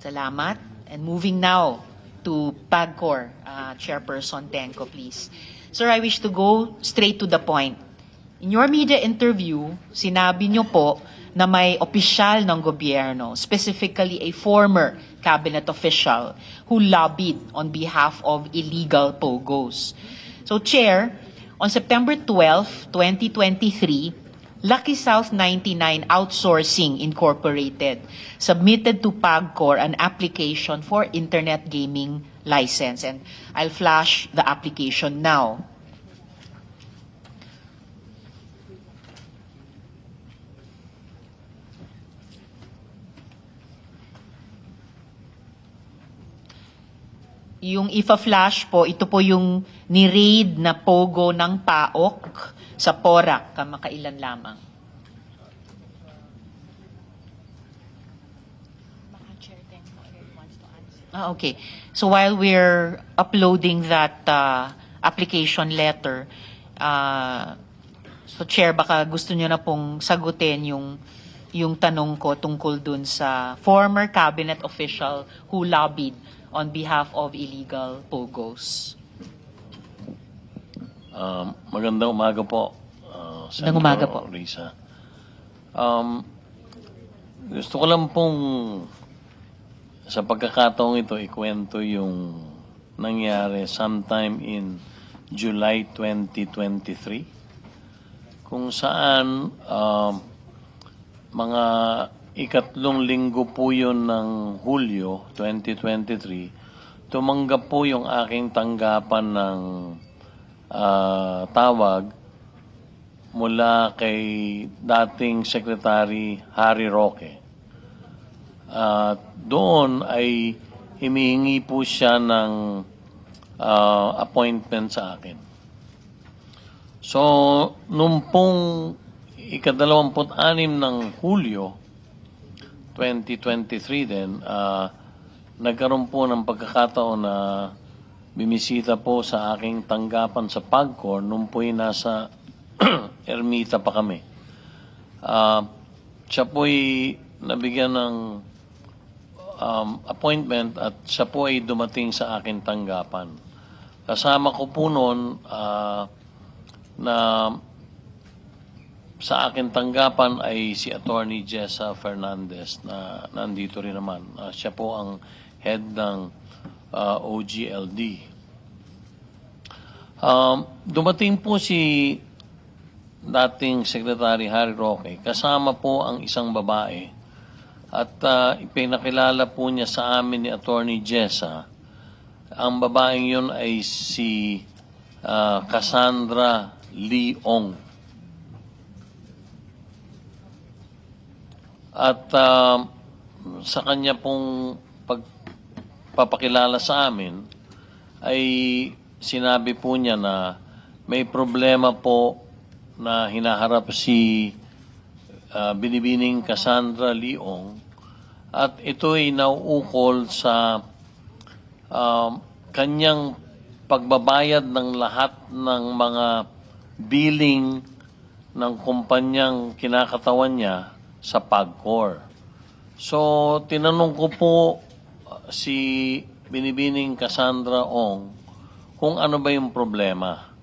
Salamat. And moving now to PAGCOR, Chairperson Tenco, please. Sir, I wish to go straight to the point. In your media interview, sinabi niyo po na may opisyal ng gobyerno, specifically a former cabinet official, who lobbied on behalf of illegal POGOs. So, Chair, on September 12, 2023, Lucky South 99 Outsourcing Incorporated submitted to PAGCOR an application for internet gaming license. And I'll flash the application now. Yung ifa-flash po, ito po yung ni-raid na pogo ng PAOK sa Porac, kamakailan lamang. Okay. So while we're uploading that application letter, so Chair, baka gusto nyo na pong sagutin yung tanong ko tungkol dun sa former cabinet official who lobbied on behalf of illegal POGOs. Magandang umaga po, Magandang umaga po. Risa. Gusto ko lang pong sa pagkakataong ito ikwento yung nangyari sometime in July 2023 kung saan mga ikatlong linggo po yun ng Hulyo 2023, tumanggap po yung aking tanggapan ng tawag mula kay dating Secretary Harry Roque. Doon ay humihingi po siya ng appointment sa akin. So, nung pong ika-26 ng Hulyo 2023 din, nagkaroon po ng pagkakataon na bimisita po sa aking tanggapan sa PAGCOR nung po'y nasa Ermita pa kami. Siya po'y nabigyan ng appointment at siya po ay dumating sa aking tanggapan. Kasama ko po noon na sa akin tanggapan ay si Attorney Jessa Fernandez na nandito rin naman. Siya po ang head ng OGLD. Dumating po si dating Secretary Harry Roque, kasama po ang isang babae at ipinakilala po niya sa amin ni Attorney Jessa. Ang babaeng yun ay si Cassandra Leong. At sa kanya pong pagpapakilala sa amin ay sinabi po niya na may problema po na hinaharap si Binibining Cassandra Leong at ito ay nauukol sa kanyang pagbabayad ng lahat ng mga billing ng kumpanyang kinakatawan niya sa PAGCOR. So, tinanong ko po si Binibining Cassandra Ong kung ano ba yung problema.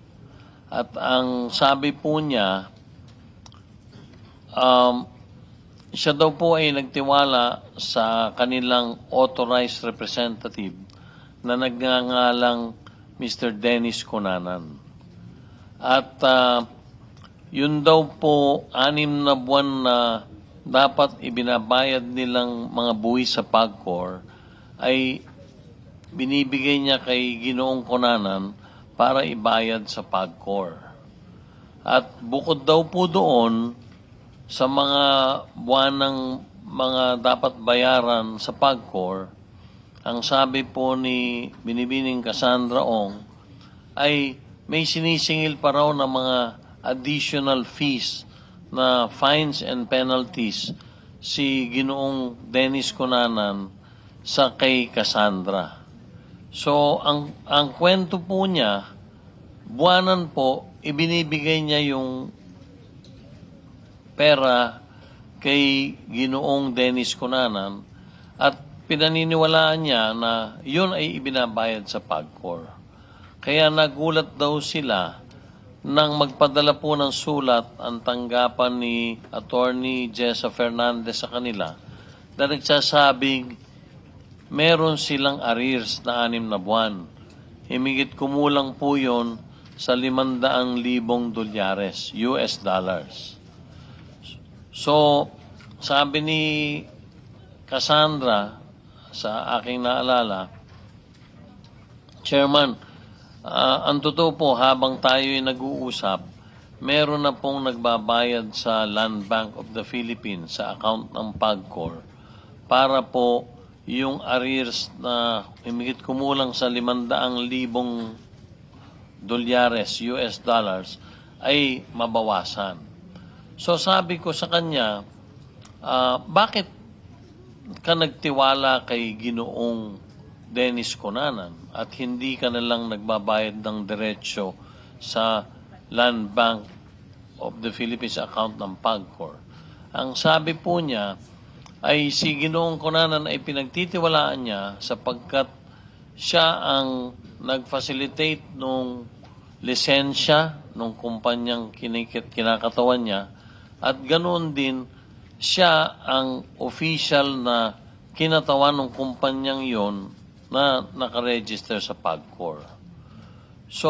At ang sabi po niya, siya daw po ay nagtiwala sa kanilang authorized representative na nagngangalang Mr. Dennis Cunanan. At yun daw po 6 na buwan na dapat ibinabayad nilang mga buwis sa PAGCOR ay binibigay niya kay Ginoong Cunanan para ibayad sa PAGCOR. At bukod daw po doon sa mga buwanang mga dapat bayaran sa PAGCOR, ang sabi po ni Binibining Cassandra Ong ay may sinisingil pa raw na mga additional fees na fines and penalties si Ginoong Dennis Cunanan sa kay Cassandra. So, ang kwento po niya, buwanan po, ibinibigay niya yung pera kay Ginoong Dennis Cunanan at pinaniniwalaan niya na yun ay ibinabayad sa PAGCOR. Kaya nagulat daw sila nang magpadala po ng sulat ang tanggapan ni Attorney Jessa Fernandez sa kanila na nagsasabing meron silang arrears na 6 na buwan. Himigit kumulang po yun sa 500,000 dolyares, US dollars. So, sabi ni Cassandra, sa aking naalala, Chairman, ang totoo po, habang tayo ay nag-uusap, meron na pong nagbabayad sa Land Bank of the Philippines sa account ng PAGCOR para po yung arrears na himigit kumulang sa 500,000 dolyares, US dollars, ay mabawasan. So sabi ko sa kanya, bakit ka nagtiwala kay Ginoong Dennis Conanan at hindi ka na lang nagbabayad ng diretsyo sa Land Bank of the Philippines account ng PAGCOR? Ang sabi po niya ay si Ginoong Conanan ay pinagtitiwalaan niya sapagkat siya ang nag-facilitate nung lisensya nung kumpanyang kinakatawan niya at ganoon din siya ang official na kinatawan ng kumpanyang yon na nakaregister sa PAGCOR. So,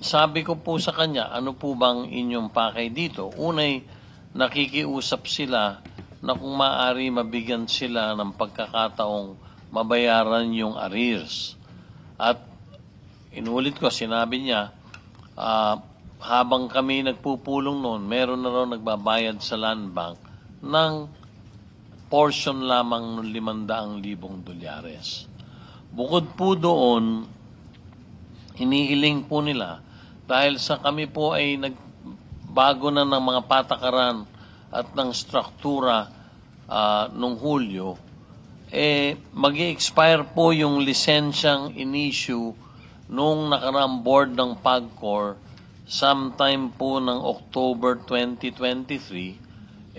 sabi ko po sa kanya, ano po bang inyong pakay dito? Unay, nakikiusap sila na kung maaari mabigyan sila ng pagkakataong mabayaran yung arrears. At inulit ko, sinabi niya, habang kami nagpupulong noon, meron na raw nagbabayad sa Land Bank ng portion lamang ng 500,000 dolyares. Bukod po doon, hinihiling po nila dahil sa kami po ay nagbago na ng mga patakaran at ng struktura nung Hulyo, mag-i-expire po yung lisensyang in-issue nung nakaraang board ng PAGCOR sometime po ng October 2023,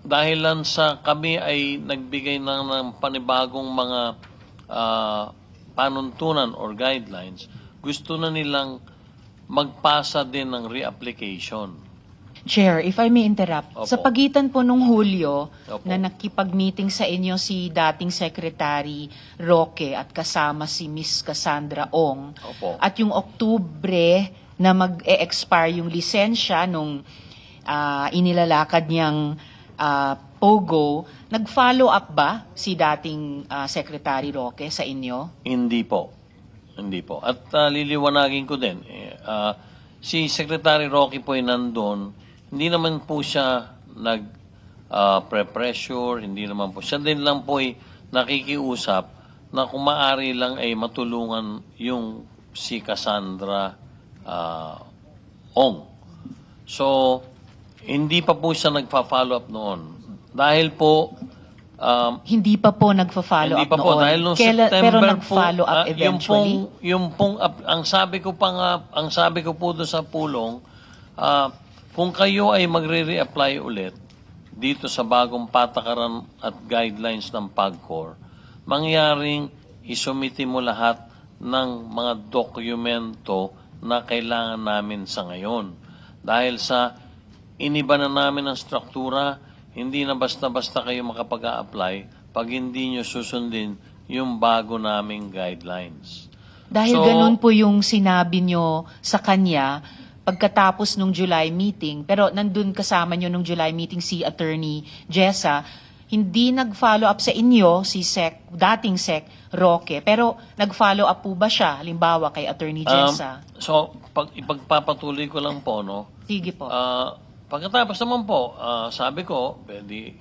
dahilan sa kami ay nagbigay ng panibagong mga panuntunan or guidelines, gusto na nilang magpasa din ng reapplication. Chair, if I may interrupt, Opo. sa pagitan po nung Hulyo Opo. na nakipag-meeting sa inyo si dating Secretary Roque at kasama si Miss Cassandra Ong, Opo. at yung Oktubre na mag-e-expire yung lisensya nung inilalakad niyang POGO, nag-follow up ba si dating Secretary Roque sa inyo? Hindi po. Hindi po. At liliwanagin ko din, si Secretary Roque po ay nandun, hindi naman po siya nag-pre-pressure, hindi naman po. Siya din lang po ay nakikiusap na kung maaari lang ay matulungan yung si Cassandra Ong. So, hindi pa po siya nagpa-follow up noon. Dahil po, Hindi pa po nagfa-follow hindi up pa po, noon. dahil nung Pero September nag-follow up eventually? ang sabi ko po doon sa pulong, kung kayo ay magre-reapply ulit dito sa bagong patakaran at guidelines ng PAGCOR, mangyaring isumiti mo lahat ng mga dokumento na kailangan namin sa ngayon. Dahil sa iniba na namin ang struktura, hindi na basta-basta kayo makapag-a-apply pag hindi nyo susundin yung bago naming guidelines. Dahil ganun po yung sinabi nyo sa kanya pagkatapos nung July meeting, pero nandun kasama nyo nung July meeting si Attorney Jessa, hindi nag-follow up sa inyo si dating Sec Roque, pero nag-follow up po ba siya, halimbawa kay Attorney Jessa? Ipagpapatuloy ko lang po, no? Sige po. Pagkatapos naman po, sabi ko,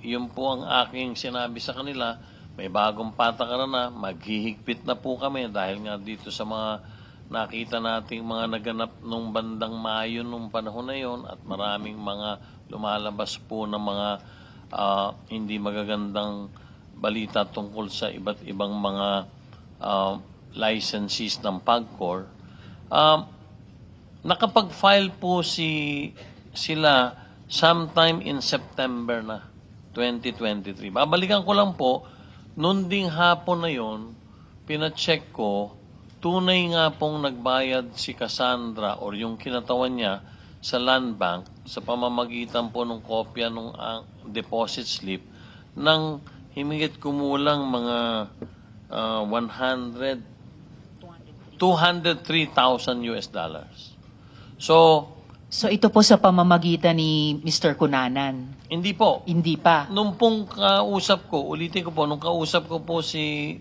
yun po ang aking sinabi sa kanila, may bagong patakaran na, maghihigpit na po kami dahil nga dito sa mga nakita nating mga naganap nung bandang Mayo nung panahon na yon at maraming mga lumalabas po ng mga hindi magagandang balita tungkol sa iba't ibang mga licensees ng PAGCOR. Nakapag-file po sila sometime in September na. 2023. Babalikan ko lang po, noon ding hapon na yon, pina-check ko, tunay nga pong nagbayad si Cassandra or yung kinatawan niya sa Land Bank sa pamamagitan po ng kopya ng deposit slip ng himigit kumulang mga 203,000 US dollars. So, So ito po sa pamamagitan ni Mr. Cunanan. hindi po. Hindi pa. Nung pong kausap ko, ulitin ko po, nung kausap ko po si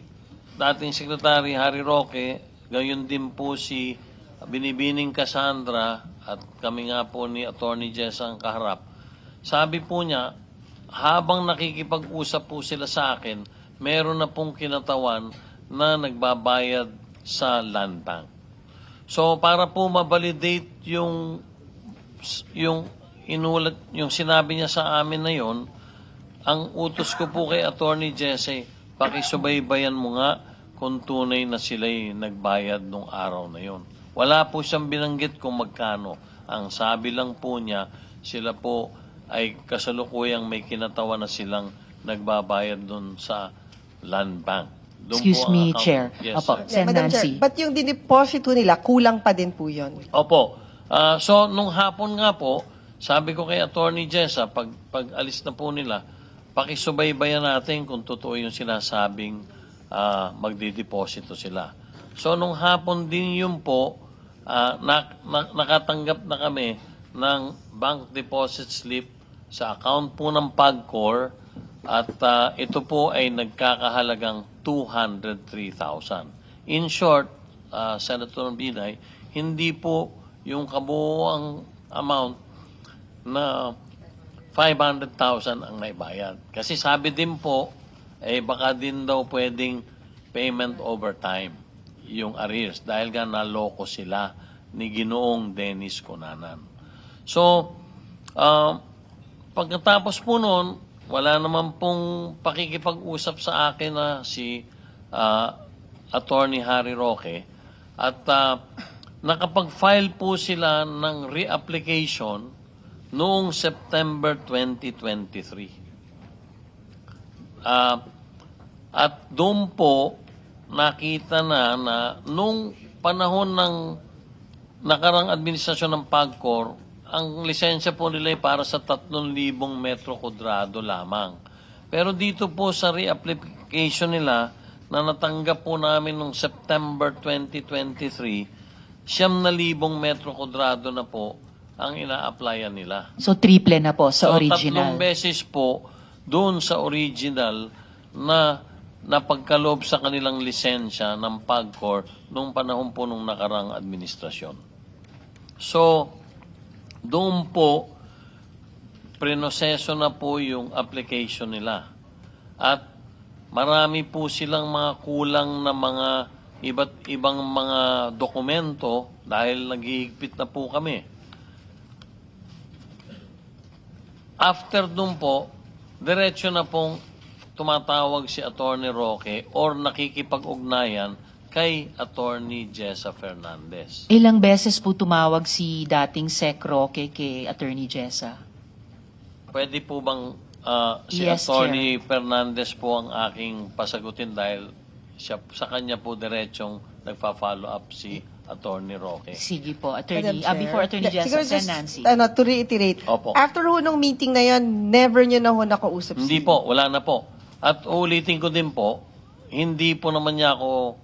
dating Secretary Harry Roque, gayon din po si Binibining Cassandra at kami nga po ni Attorney Jessa ang kaharap. Sabi po niya, habang nakikipag-usap po sila sa akin, meron na pong kinatawan na nagbabayad sa Land Bank. So para po ma-validate yung inulat, yung sinabi niya sa amin na yon, ang utos ko po kay Attorney Jesse, pakisubaybayan mo nga kung tunay na sila'y nagbayad nung araw na yon. Wala po siyang binanggit kung magkano. Ang sabi lang po niya, sila po ay kasalukuyang may kinatawa na silang nagbabayad doon sa Land Bank. Doon Excuse po ang me, account. Chair. Yes, Opo, sir. Sen. Madam Nancy. Chair, but yung dineposito nila, kulang pa din po yun. Opo. So, nung hapon nga po, sabi ko kay Attorney Jessa, pag alis na po nila, pakisubaybayan natin kung totoo yung sinasabing magdideposito sila. So, nung hapon din yun po, nakatanggap na kami ng bank deposit slip sa account po ng PAGCOR at ito po ay nagkakahalagang 203,000. In short, Senator Binay, hindi po yung kabuuang amount na 500,000 ang naibayad. Kasi sabi din po, baka din daw pwedeng payment over time yung arrears dahil nga naloko sila ni Ginoong Dennis Cunanan. So, pagkatapos po noon, wala naman pong pakikipag-usap sa akin na si Attorney Harry Roque at nakapag-file po sila ng reapplication noong September 2023. At doon po nakita na nung panahon ng nakarang administrasyon ng PAGCOR, ang lisensya po nila ay para sa 3,000 metro kwadrado lamang. Pero dito po sa reapplication nila na natanggap po namin noong September 2023, 9,000 metro kwadrado na po ang ina-applyan nila. So triple na po sa So, original. 3 beses po doon sa original na napagkaloob sa kanilang lisensya ng PAGCOR nung panahon po nung nakarang administrasyon. So, doon po, prinoseso na po yung application nila. At marami po silang mga kulang na mga iba't ibang mga dokumento dahil naghihigpit na po kami. After dun po, diretso na pong tumatawag si Attorney Roque or nakikipag-ugnayan kay Attorney Jessa Fernandez. Ilang beses po tumawag si dating Sec Roque kay Attorney Jessa? Pwede po bang si Yes, Attorney Fernandez po ang aking pasagutin dahil sa kanya po diretsong nagpa-follow up si Attorney Roque. Sige po, Madam Attorney. Chair. Before Attorney Jessa, Siguro Sen. just, Nancy. to reiterate, Opo. after ho nung meeting na yun, never nyo na ho nakausap Hindi si- po, wala na po. At ulitin ko din po, hindi po naman niya ako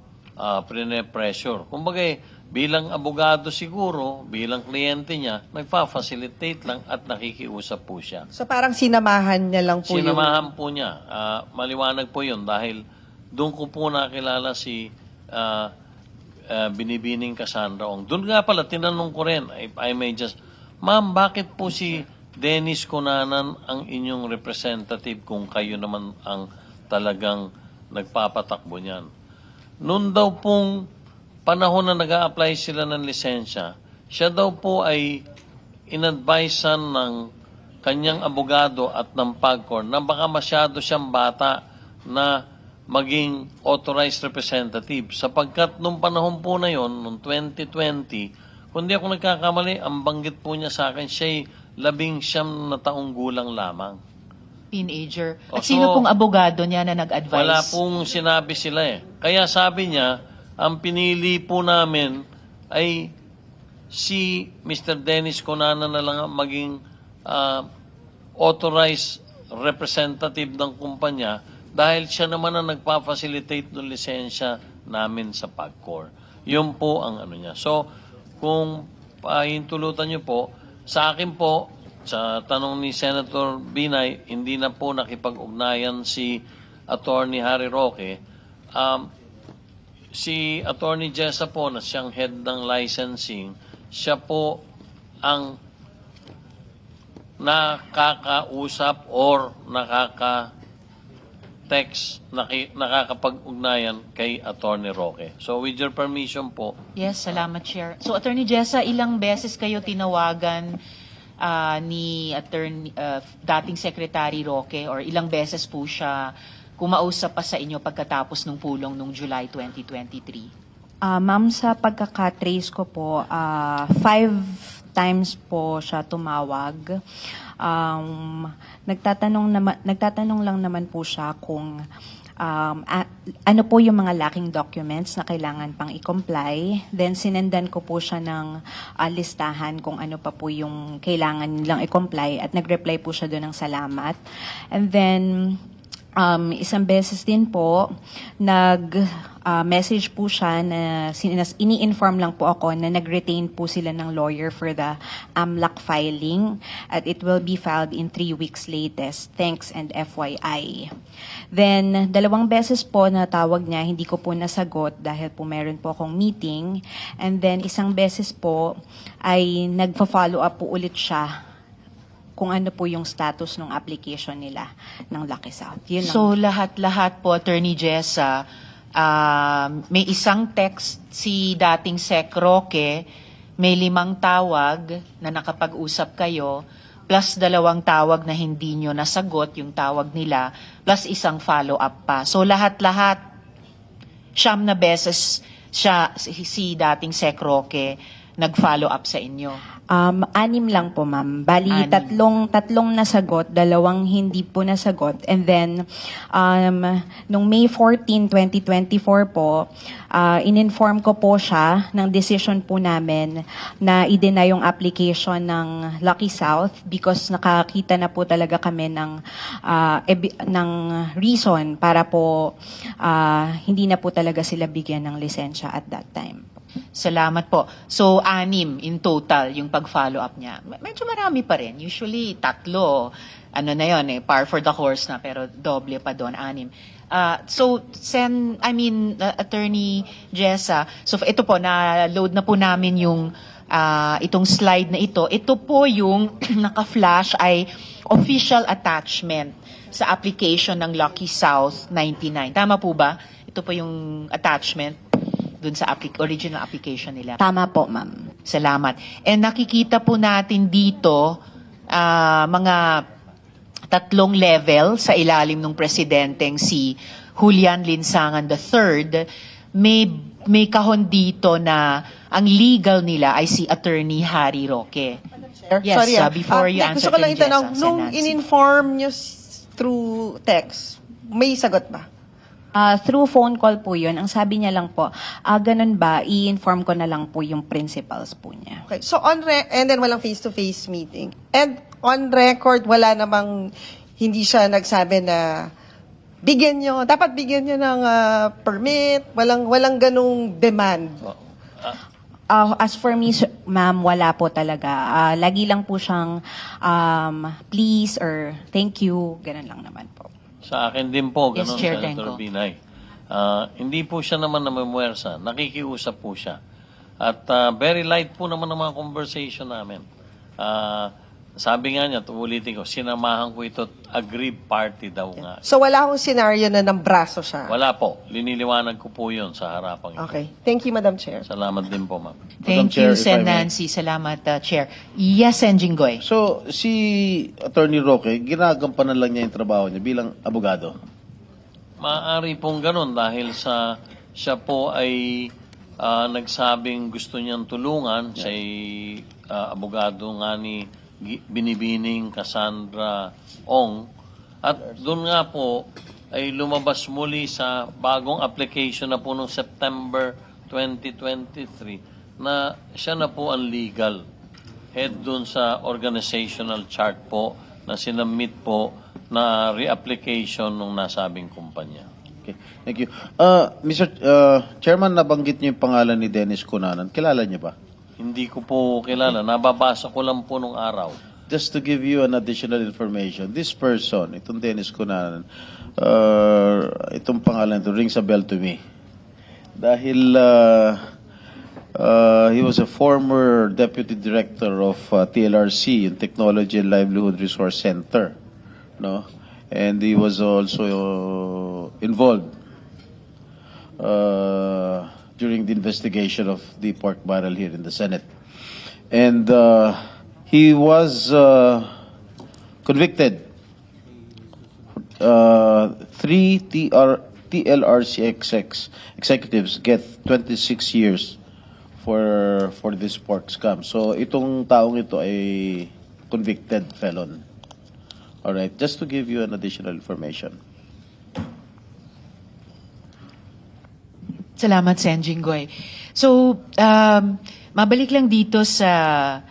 pressure. Kumbaga, bilang abogado siguro, bilang kliyente niya, nagpa-facilitate lang at nakikiusap po siya. So parang sinamahan niya lang po Sinamahan po niya. Maliwanag po yun dahil doon ko po nakilala si Binibining Cassandra Ong. Doon nga pala, tinanong ko rin, if I may just, Ma'am, bakit po si Dennis Cunanan ang inyong representative kung kayo naman ang talagang nagpapatakbo niyan? Noon daw pong panahon na nag-a-apply sila ng lisensya, siya daw po ay inadvisean ng kanyang abogado at ng PAGCOR na baka masyado siyang bata na maging authorized representative. Sapagkat nung panahon po na yon, noong 2020, kung di ako nagkakamali, ang banggit po niya sa akin, siya'y 19 na taong gulang lamang. teenager. At So, sino pong abogado niya na nag-advise? Wala pong sinabi sila eh. Kaya sabi niya, ang pinili po namin ay si Mr. Dennis Conana na lang ang maging authorized representative ng kumpanya dahil siya naman ang nagpa-facilitate ng lisensya namin sa PAGCOR. Yun po ang ano niya. So, kung pahintulutan niyo po, sa akin po, sa tanong ni Senator Binay, hindi na po nakipag-ugnayan si Attorney Harry Roque. Si Attorney Jessa po na siyang head ng licensing, siya po ang nakakausap or nakaka-text, nakakapag-ugnayan kay Attorney Roque. So with your permission po, Yes, salamat, Chair. So, Attorney Jessa, ilang beses kayo tinawagan ni dating Secretary Roque or ilang beses po siya kumausap pa sa inyo pagkatapos ng pulong nung July 2023? Ma'am, sa pagkakatrace ko po, 5 times po siya tumawag. Nagtatanong lang naman po siya kung ano po yung mga lacking documents na kailangan pang i-comply. Then, sinendan ko po siya ng listahan kung ano pa po yung kailangan nilang i-comply at nag-reply po siya doon ng salamat. And then, isang beses din po, message po siya na ini-inform lang po ako na nag-retain po sila ng lawyer for the AMLAC filing at it will be filed in 3 weeks latest. Thanks and FYI. Then, 2 beses po na tawag niya, hindi ko po nasagot dahil po meron po akong meeting. And then, 1 beses po ay nagpa-follow up po ulit siya kung ano po yung status ng application nila ng Lucky South. Yun lang. So, lahat-lahat po, Attorney Jessa, may isang text si dating Sec Roque, may 5 tawag na nakapag-usap kayo, plus 2 tawag na hindi nyo nasagot yung tawag nila, plus 1 follow-up pa. So, lahat-lahat, 9 na beses si dating Sec Roque nag-follow up sa inyo. 6 lang po, ma'am. Bali, 6. tatlong nasagot, 2 hindi po nasagot. And then, nung May 14, 2024 po, in-inform ko po siya ng decision po namin na i-deny yung application ng Lucky South because nakakita na po talaga kami ng reason para po hindi na po talaga sila bigyan ng lisensya at that time. Salamat po. So, 6 in total yung pag-follow up niya. Medyo marami pa rin. Usually, 3. Ano na yun par for the course na, pero doble pa doon, 6. So, Attorney Jessa, so ito po, na-load na po namin yung itong slide na ito. Ito po yung naka-flash ay official attachment sa application ng Lucky South 99. Tama po ba? Ito po yung attachment dun sa original application nila. Tama po, ma'am. Salamat. And nakikita po natin dito mga 3 level sa ilalim ng presidenteng si Julian Linsangan III. May kahon dito na ang legal nila ay si Attorney Harry Roque. Yes, Sorry, before you answer, gusto ko lang Attorney itanong, Jessa, nung Nancy. in-inform nyo through text, may sagot ba? Through phone call po yun. Ang sabi niya lang po, ganun ba, i-inform ko na lang po yung principals po niya. Okay. So, and then walang face-to-face meeting. And on record, wala namang, hindi siya nagsabi na, dapat bigyan nyo ng permit, walang ganung demand. As for me, ma'am, wala po talaga. Lagi lang po siyang please or thank you, ganun lang naman po. sa akin din po, Yes, ganun, Chair Senator Tenco. Binay. Hindi po siya naman namamwersa, nakikiusap po siya. At very light po naman ang mga conversation namin. Sabi nga niya, ulitin ko, sinamahan ko ito, aggrieved party daw nga. So, wala akong scenario na ng braso siya. Wala po, liniliwanag ko po yun sa harapang ito. Okay. Thank you, Madam Chair. Salamat din po, ma'am. Thank Chair, you, if Sen. I may. Nancy. Salamat, Chair. Yes, Sen. Jinggoy. So, si Attorney Roque, ginagampanan lang niya yung trabaho niya bilang abogado. Maaari pong ganun dahil siya po ay nagsabing gusto niyang tulungan. Siya ay abogado nga ni Binibining Cassandra Ong. At doon nga po ay lumabas muli sa bagong application na po noong September 2023 na siya na po ang legal head doon sa organizational chart po na sinamit po na reapplication ng nasabing kumpanya. Okay, thank you. Mr. Chairman, nabanggit niyo yung pangalan ni Dennis Cunanan. Kilala niyo ba? Hindi ko po kilala. Nababasa ko lang po nung araw. Just to give you an additional information, this person, itong Dennis Cunanan, itong pangalan ito, rings a bell to me. Dahil he was a former deputy director of TLRC, yung Technology and Livelihood Resource Center, no? And he was also involved during the investigation of the pork barrel here in the Senate. And he was convicted. 3 TLRC executives get 26 years for this pork scam. So itong taong ito ay convicted felon. All right, just to give you an additional information. Salamat, Sen. Jinggoy. So, mabalik lang dito sa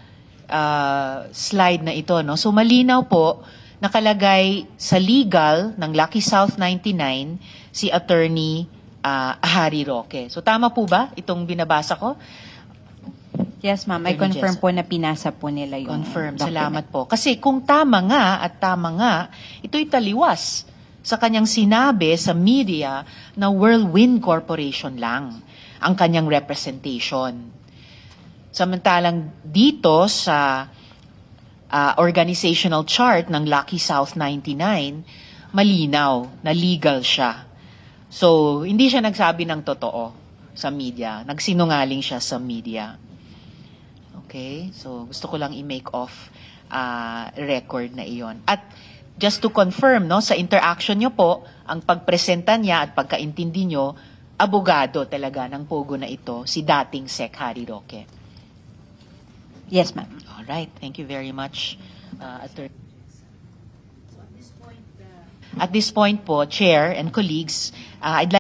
slide na ito. No? So, malinaw po, nakalagay sa legal ng Lucky South 99 si Attorney Harry Roque. So, tama po ba itong binabasa ko? Yes, ma'am. I Attorney confirm Jessa. po na pinasa po nila yung Confirm. document. Salamat po. Kasi kung tama nga, ito'y taliwas sa kanyang sinabi sa media na Whirlwind Corporation lang ang kanyang representation. Samantalang dito sa organizational chart ng Lucky South 99, malinaw na legal siya. So, hindi siya nagsabi ng totoo sa media. Nagsinungaling siya sa media. Okay? So, gusto ko lang i-make off record na iyon. At just to confirm, no, sa interaction nyo po, ang pagpresenta niya at pagkaintindi nyo, abogado talaga ng pogo na ito, si dating Sec. Harry Roque. Yes, ma'am. Alright, thank you very much, Attorney. At this point po, Chair and colleagues, I'd like